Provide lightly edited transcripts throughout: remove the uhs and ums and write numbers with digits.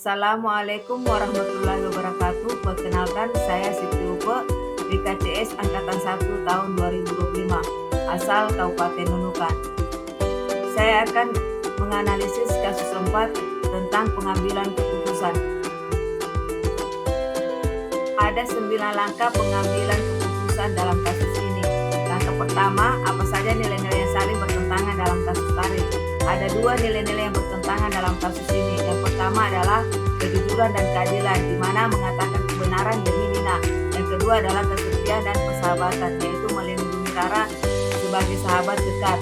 Assalamualaikum warahmatullahi wabarakatuh. Perkenalkan, saya Siti Upe, BKCS Angkatan 1 tahun 2025, asal Kabupaten Nunukan. Saya akan menganalisis kasus 4 tentang pengambilan keputusan. Ada 9 langkah pengambilan keputusan dalam kasus ini. Langkah pertama, apa saja nilai-nilai yang saling bertentangan dalam kasus tarik? Ada 2 nilai-nilai yang bertentangan dalam kasus ini. Yang pertama adalah kejujuran dan keadilan, di mana mengatakan kebenaran demi Nina. Yang kedua adalah kesetiaan dan persahabatan, yaitu melindungi Rara sebagai sahabat dekat.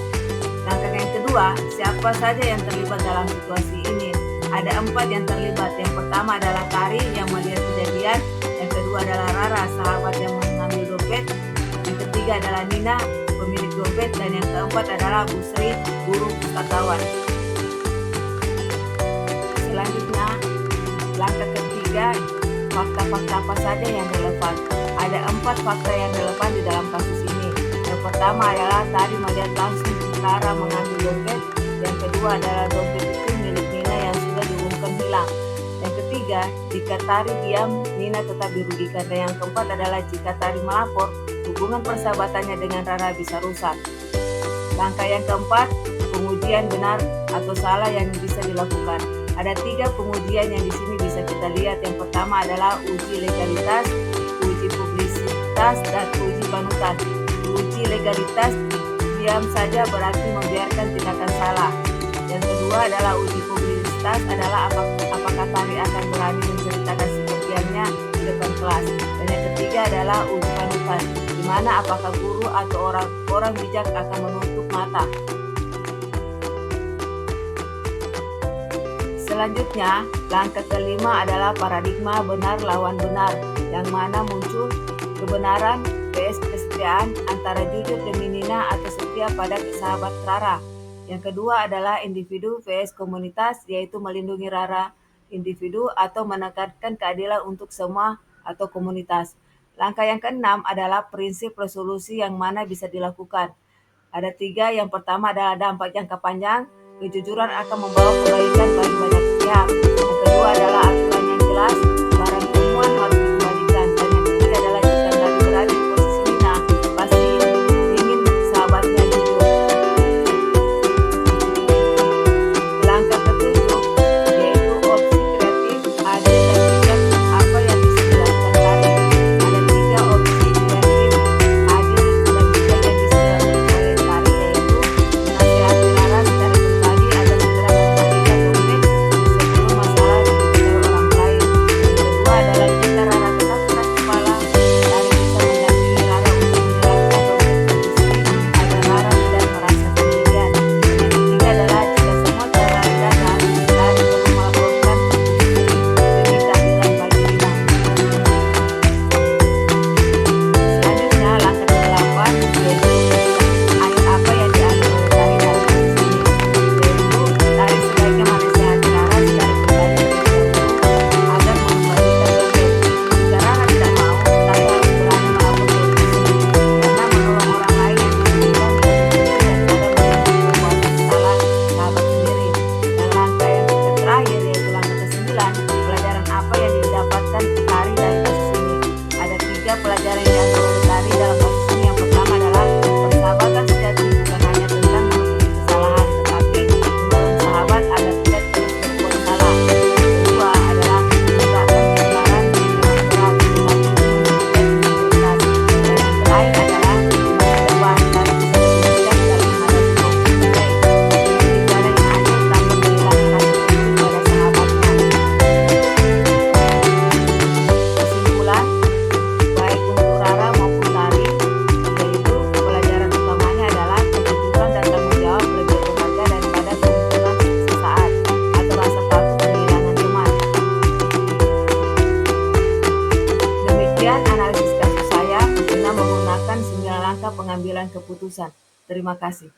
Langkah yang kedua, siapa saja yang terlibat dalam situasi ini? Ada 4 yang terlibat. Yang pertama adalah Tari yang melihat kejadian. Yang kedua adalah Rara, sahabat yang mengambil dompet. Yang ketiga adalah Nina, pemilik dompet. Dan yang keempat adalah Bu Sri, guru pustakawan. Selanjutnya, langkah ketiga, fakta-fakta apa saja yang relevan. Ada 4 fakta yang relevan di dalam kasus ini. Yang pertama adalah Tari melihat langsung Rara mengambil dompet. Yang kedua adalah dompet itu milik Nina yang sudah diumumkan hilang. Yang ketiga, jika Tari diam, Nina tetap dirugikan. Dan yang keempat adalah jika Tari melapor, hubungan persahabatannya dengan Rara bisa rusak. Langkah yang keempat, pengujian benar atau salah yang bisa dilakukan. Ada 3 pengujian yang di sini bisa kita lihat. Yang pertama adalah uji legalitas, uji publisitas, dan uji panutan. Uji legalitas, diam saja berarti membiarkan tindakan salah. Yang kedua adalah uji publisitas, adalah apakah Tari akan berani menceritakan kepergiannya di depan kelas. Dan yang ketiga adalah uji panutan, di mana apakah guru atau orang bijak akan menutup mata. Selanjutnya, langkah kelima adalah paradigma benar lawan benar, yang mana muncul kebenaran vs kesetiaan antara jujur demi Nina atau setia pada sahabat Rara. Yang kedua adalah individu vs komunitas, yaitu melindungi Rara individu atau menekankan keadilan untuk semua atau komunitas. Langkah yang keenam adalah prinsip resolusi yang mana bisa dilakukan. Ada 3, yang pertama adalah dampak jangka panjang, kejujuran akan membawa kebaikan bagi banyak pihak. Yang kedua adalah aturan yang jelas, barang temuan harus dikembalikan. Dan yang ketiga adalah jika Tari berada di posisi Nina, pasti ingin sahabatnya jujur. Langkah ketujuh, yaitu opsi kreatif, adil dan bijak. Apa yang bisa dilakukan Tari? Ada 3 opsi kreatif, adil dan bijak yang bisa dilakukan oleh Tari, yaitu menasihati Rara secara pribadi agar segera mengembalikan dompet sebelum masalah diketahui orang lain. Yang kedua adalah jika Rara tetap keras kepala, Tari bisa mendampingi Rara untuk menyerahkan dompet ke Bu Sri agar Rara tidak merasa sendirian. Yang ketiga adalah jika semua cara gagal, Tari perlu melaporkan ke Bu Sri demi keadilan bagi Nina. Selanjutnya, langkah ke-8, yaitu ayat apa yang diambil oleh Tari dalam kasus ini, yaitu Tari sebaiknya menasihati Rara secara pribadi agar mengembalikan dompet. Jika Rara tidak mau, Tari harus berani melapor ke Bu Sri, karena menolong orang lain yang dirugikan lebih penting daripada menanggung perbuatan salah sahabat sendiri. Dan langkah yang terakhir, yaitu langkah ke-9, pelajaran apa yang didapatkan Tari dari kasus ini. Ada 3 pelajaran yang diambil oleh Tari dalam kasus ini. Yang pertama adalah persahabatan sejati bukan hanya tentang menutupi kesalahan, tetapi menolong sahabat agar tidak terus berbuat salah. Yang kedua adalah menegakkan kebenaran memang berat, tetapi menunjukkan integritas. Dan yang terakhir adalah di masa depan Tari bisa lebih bijak dalam menghadapi konflik baik memilih jalan yang adil tanpa kehilangan rasa benci pada sahabatnya. Kesimpulan, baik untuk Rara maupun Tari, yaitu pelajaran utamanya adalah kejujuran dan tanggung jawab lebih berharga daripada keuntungan sesaat atau rasa takut kehilangan teman. Demikian analisis kasus saya dengan menggunakan 9 langkah pengambilan keputusan. Terima kasih.